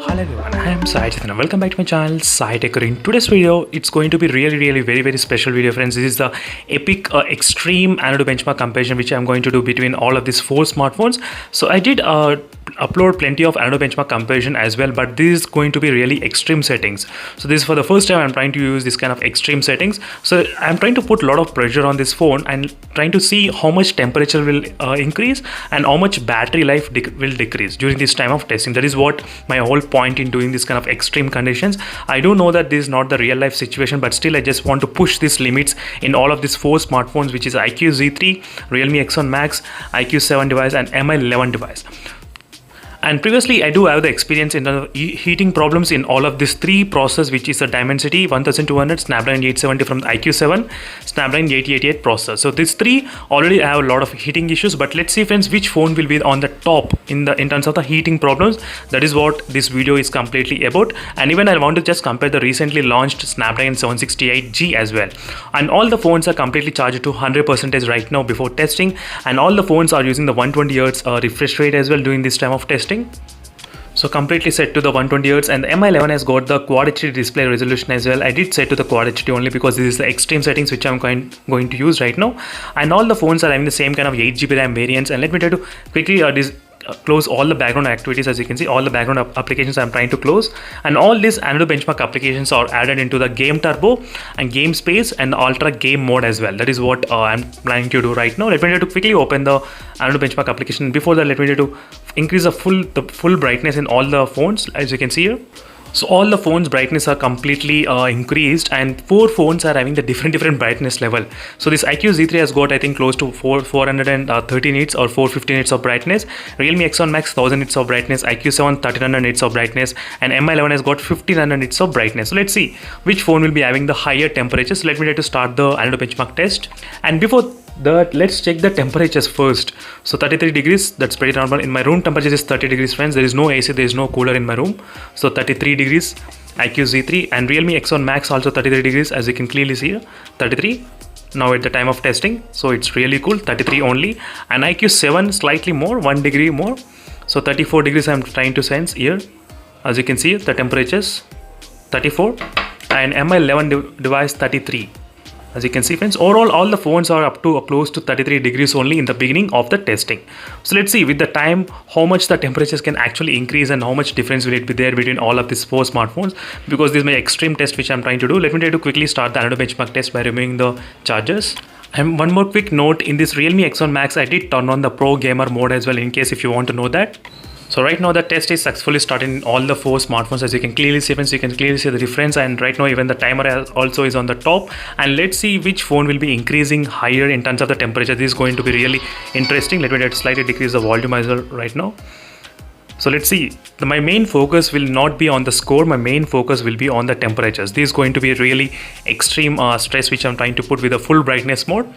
Hello everyone, I am Sai Chaitanya and welcome back to my channel Sai Technology. In today's video, it's going to be really very special video, friends. This is the epic extreme Antutu benchmark comparison which I'm going to do between all of these four smartphones. So I did upload plenty of Antutu benchmark comparison as well, but this is going to be really extreme settings. So this is for the first time I'm trying to use this kind of extreme settings. So I'm trying to put a lot of pressure on this phone and trying to see how much temperature will increase and how much battery life will decrease during this time of testing. That is what my whole point in doing this kind of extreme conditions. I do know that this is not the real life situation, but still I just want to push these limits in all of these four smartphones, which is iQOO Z3, Realme X1 Max, iQOO 7 device and Mi 11 device. And previously I do have the experience in the heating problems in all of these three processors, which is the Dimensity 1200, Snapdragon 870 from the iQOO 7, Snapdragon 888 processor. So these three already have a lot of heating issues, but let's see, friends, which phone will be on the top in terms of the heating problems. That is what this video is completely about. And even I want to just compare the recently launched Snapdragon 768G as well. And all the phones are completely charged to 100% right now before testing, and all the phones are using the 120Hz refresh rate as well during this time of testing. So completely set to the 120Hz, and the Mi 11 has got the Quad HD display resolution as well. I did set to the Quad HD only because this is the extreme settings which I'm going to use right now. And all the phones are having the same kind of 8GB RAM variants. And let me try to quickly close all the background activities. As you can see, all the background applications I'm trying to close, and all these Antutu benchmark applications are added into the Game Turbo and Game Space and Ultra Game mode as well. That is what I'm planning to do right now. Let me try to quickly open the Antutu benchmark application. Before that, let me try to increase the full brightness in all the phones, as you can see here. So all the phones brightness are completely increased, and four phones are having the different brightness level. So this iQOO Z3 has got, I think, close to 430 nits or 450 nits of brightness. Realme X1 Max 1000 nits of brightness, iQOO 7 1300 nits of brightness, and Mi 11 has got 1500 nits of brightness. So let's see which phone will be having the higher temperatures. Let me try to start the Antutu benchmark test, and before that, let's check the temperatures first. So 33 degrees, that's pretty normal. In my room temperature is 30 degrees, friends. There is no AC, there is no cooler in my room. So 33 degrees, iQOO Z3, and Realme X1 Max also 33 degrees, as you can clearly see here, 33 now at the time of testing. So it's really cool, 33 only. And iQOO 7 slightly more, 1 degree more, so 34 degrees I'm trying to sense here. As you can see, the temperatures 34, and Mi 11 device 33. As you can see, friends, overall all the phones are up to close to 33 degrees only in the beginning of the testing. So let's see with the time how much the temperatures can actually increase and how much difference will it be there between all of these four smartphones, because this is my extreme test which I'm trying to do. Let me try to quickly start the Antutu benchmark test by removing the chargers. And one more quick note, in this Realme X1 Max I did turn on the Pro Gamer mode as well, in case if you want to know that. So right now the test is successfully started in all the four smartphones. As you can clearly see, friends, you can clearly see the difference, and right now even the timer also is on the top. And let's see which phone will be increasing higher in terms of the temperature. This is going to be really interesting. Let me try to slightly decrease the volumizer right now. So let's see, my main focus will not be on the score, my main focus will be on the temperatures. This is going to be a really extreme stress which I'm trying to put with a full brightness mode.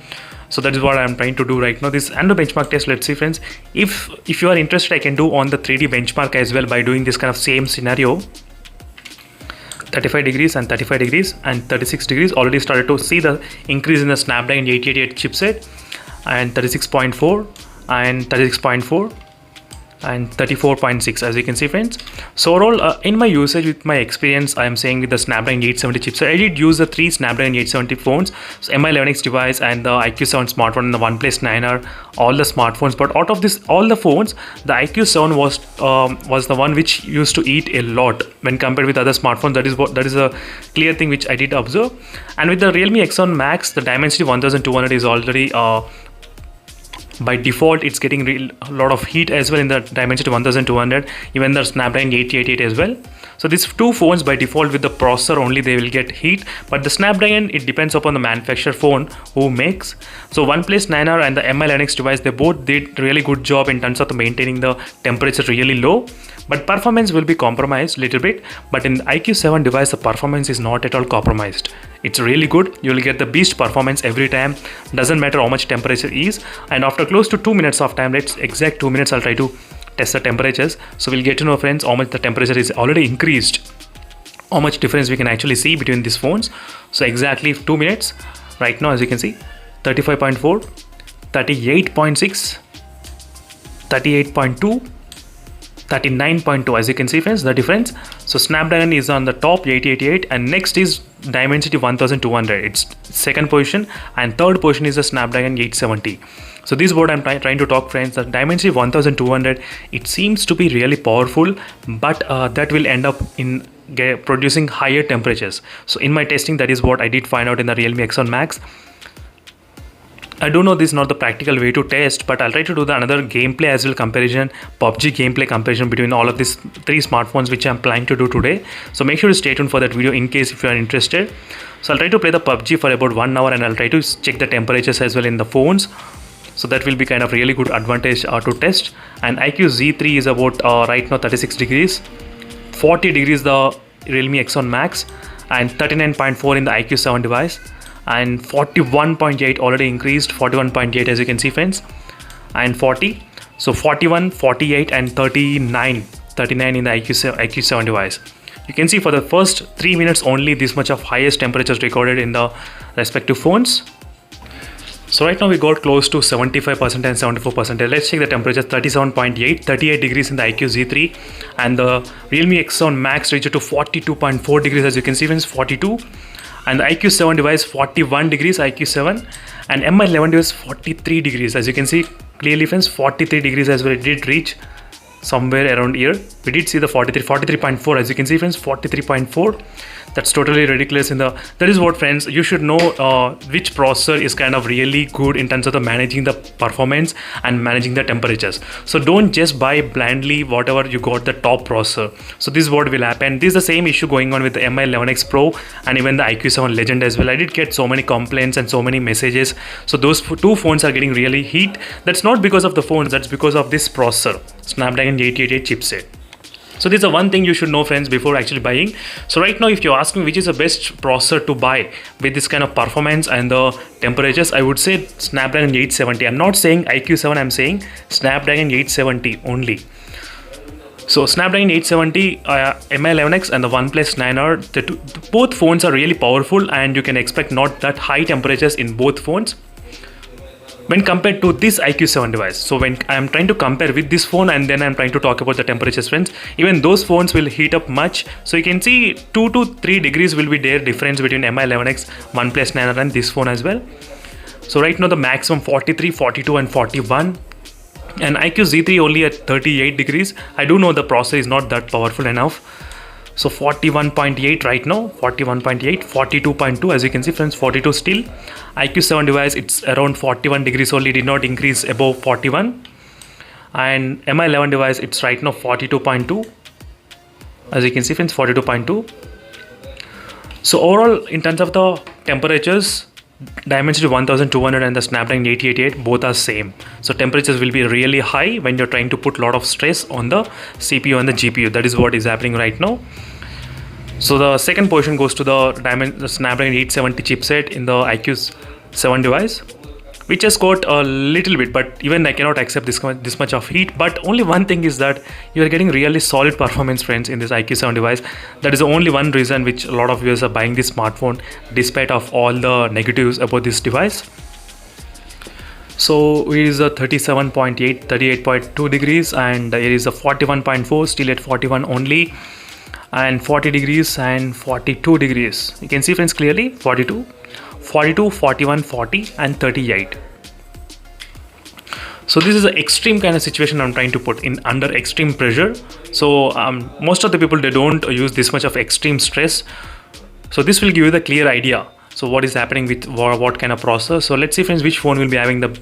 So that is what I'm trying to do right now. This Antutu benchmark test, let's see, friends, if you are interested, I can do on the 3D benchmark as well by doing this kind of same scenario. 35 degrees and 35 degrees and 36 degrees, already started to see the increase in the Snapdragon 888 chipset, and 36.4 and 36.4 and 34.6, as you can see, friends. So overall in my usage, with my experience, I am saying with the Snapdragon 870 chipset, I did use the three Snapdragon 870 phones, so Mi 11X device and the iQOO 7 smartphone and the OnePlus 9R, all the smartphones. But out of this all the phones, the iQOO 7 was the one which used to eat a lot when compared with other smartphones. That is a clear thing which I did observe. And with the Realme X1 Max, the Dimensity 1200 is already by default it's getting a lot of heat as well in the Dimensity 1200, even the Snapdragon 888 as well. So these two phones by default with the processor only they will get heat, but the Snapdragon, it depends upon the manufacturer phone who makes. So OnePlus 9R and the Mi 11X device, they both did really good job in terms of maintaining the temperature really low, but performance will be compromised little bit. But in the iQOO 7 device, the performance is not at all compromised. It's really good. You will get the beast performance every time, doesn't matter how much temperature is. And after close to 2 minutes of time, let's exact 2 minutes, I'll try to test the temperatures. So we'll get to know, friends, how much the temperature is already increased, how much difference we can actually see between these phones. So exactly 2 minutes right now, as you can see, 35.4, 38.6, 38.2, 39.2. As you can see friends, the difference. So Snapdragon is on the top 8088, and next is Dimensity 1200. It's second position, and third position is the Snapdragon 870. So this is what I'm trying to talk friends. The Dimensity 1200, it seems to be really powerful, but that will end up in producing higher temperatures. So in my testing, that is what I did find out in the Realme X1 Max. I do know this is not the practical way to test, but I'll try to do the another gameplay as well comparison, PUBG gameplay comparison between all of these three smartphones which I'm planning to do today. So make sure to stay tuned for that video in case if you are interested. So I'll try to play the PUBG for about 1 hour, and I'll try to check the temperatures as well in the phones. So that will be kind of really good advantage to test. And iQOO Z3 is about right now 36 degrees, 40 degrees the Realme X1 Max, and 39.4 in the iQOO 7 device. And 41.8 already increased, 41.8 as you can see friends, and 40. So 41, 48 and 39 in the iQOO 7 device. You can see for the first 3 minutes only this much of highest temperatures recorded in the respective phones. So right now we got close to 75% and 74%. Let's check the temperature. 37.8, 38 degrees in the iQOO Z3, and the Realme X1 Max reached to 42.4 degrees as you can see friends, 42. And the iQOO 7 device 41 degrees, iQOO 7, and Mi11 device 43 degrees. As you can see clearly friends, 43 degrees as well. It did reach somewhere around here. We did see the 43.4 as you can see friends, 43.4. That's totally ridiculous. That is what friends, you should know which processor is kind of really good in terms of the managing the performance and managing the temperatures. So don't just buy blindly whatever you got the top processor. So this is what will happen. This is the same issue going on with the Mi11X Pro and even the iQOO 7 Legend as well. I did get so many complaints and so many messages. So those two phones are getting really heat. That's not because of the phones, that's because of this processor, Snapdragon 888 chipset. So this is the one thing you should know friends before actually buying. So right now if you ask me which is the best processor to buy with this kind of performance and the temperatures, I would say Snapdragon 870. I'm not saying iQOO 7, I'm saying Snapdragon 870 only. So Snapdragon 870, Mi11X and the OnePlus 9R, both phones are really powerful, and you can expect not that high temperatures in both phones when compared to this iQOO 7 device. So when I'm trying to compare with this phone and then I'm trying to talk about the temperatures friends, even those phones will heat up much. So you can see 2 to 3 degrees will be there difference between Mi11X, OnePlus 9R and this phone as well. So right now the maximum 43, 42 and 41. And iQOO Z3 only at 38 degrees. I do know the processor is not that powerful enough. So 41.8 right now, 41.8, 42.2 as you can see friends, 42 still. iQOO 7 device, it's around 41 degrees only, did not increase above 41. And Mi11 device, it's right now 42.2 as you can see friends, 42.2. So overall in terms of the temperatures, Dimensity 1200 and the Snapdragon 888 both are same. So temperatures will be really high when you're trying to put a lot of stress on the CPU and the GPU. That is what is happening right now. So the second position goes to the Snapdragon 870 chipset in the iQOO 7 device, which has got a little bit, but even I cannot accept this much of heat. But only one thing is that you are getting really solid performance friends in this iQOO 7 device. That is the only one reason which a lot of viewers are buying this smartphone despite of all the negatives about this device. So it is a 37.8, 38.2 degrees, and here is a 41.4, still at 41 only, and 40 degrees and 42 degrees. You can see friends clearly 42, 42, 41, 40 and 38. So this is an extreme kind of situation I'm trying to put in under extreme pressure. So most of the people, they don't use this much of extreme stress. So this will give you the clear idea. So what is happening with what kind of processor. So let's see friends which phone will be having the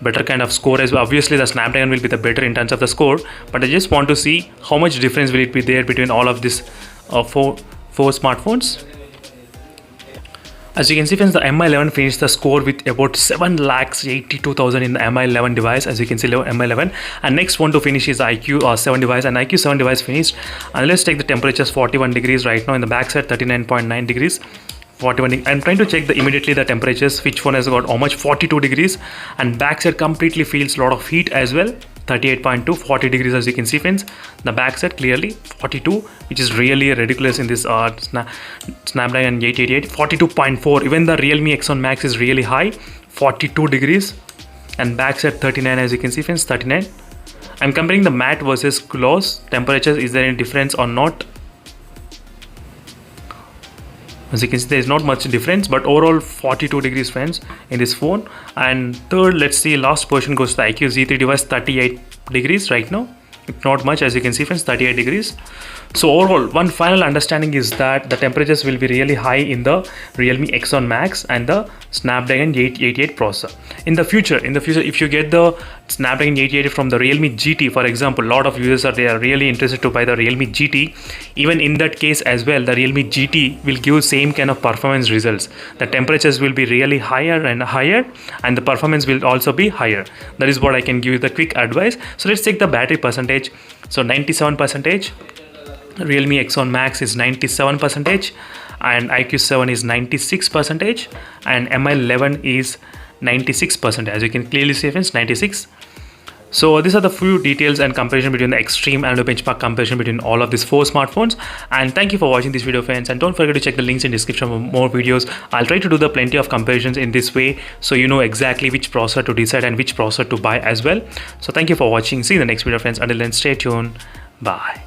better kind of score as well. Obviously the Snapdragon will be the better in terms of the score, but I just want to see how much difference will it be there between all of these four smartphones. As you can see friends, the Mi11 finished the score with about 7,82,000 in the Mi11 device, as you can see Mi11, and next one to finish is iQOO 7 device, and iQOO 7 device finished. And let's take the temperatures, 41 degrees right now in the backside, 39.9 degrees, 41. I'm trying to check immediately the temperatures, which one has got how much, 42 degrees, and backside completely feels a lot of heat as well, 38.2, 40 degrees as you can see friends. The backside clearly 42, which is really ridiculous in this Snapdragon 888. 42.4, even the Realme X1 Max is really high, 42 degrees, and backside 39 as you can see friends, 39. I'm comparing the matte versus gloss temperatures. Is there any difference or not? As you can see, there is not much difference, but overall 42 degrees friends in this phone. And third, let's see, last portion goes to the iQOO Z3 device, 38 degrees right now. Not much, as you can see friends, 38 degrees. So overall, one final understanding is that the temperatures will be really high in the Realme X1 Max and the Snapdragon 888 processor. In the future, if you get the Snapdragon 888 from the Realme GT, for example, a lot of users are really interested to buy the Realme GT. Even in that case as well, the Realme GT will give same kind of performance results. The temperatures will be really higher and higher, and the performance will also be higher. That is what I can give you the quick advice. So let's take the battery percentage. So 97%. Realme X1 Max is 97%, and iQOO 7 is 96%, and MI11 is 96%. As you can clearly see friends, 96. So these are the few details and comparison between the extreme and the benchmark comparison between all of these 4 smartphones. And thank you for watching this video friends, and don't forget to check the links in description for more videos. I'll try to do the plenty of comparisons in this way, so you know exactly which processor to decide and which processor to buy as well. So thank you for watching. See you in the next video friends. Until then, stay tuned. Bye.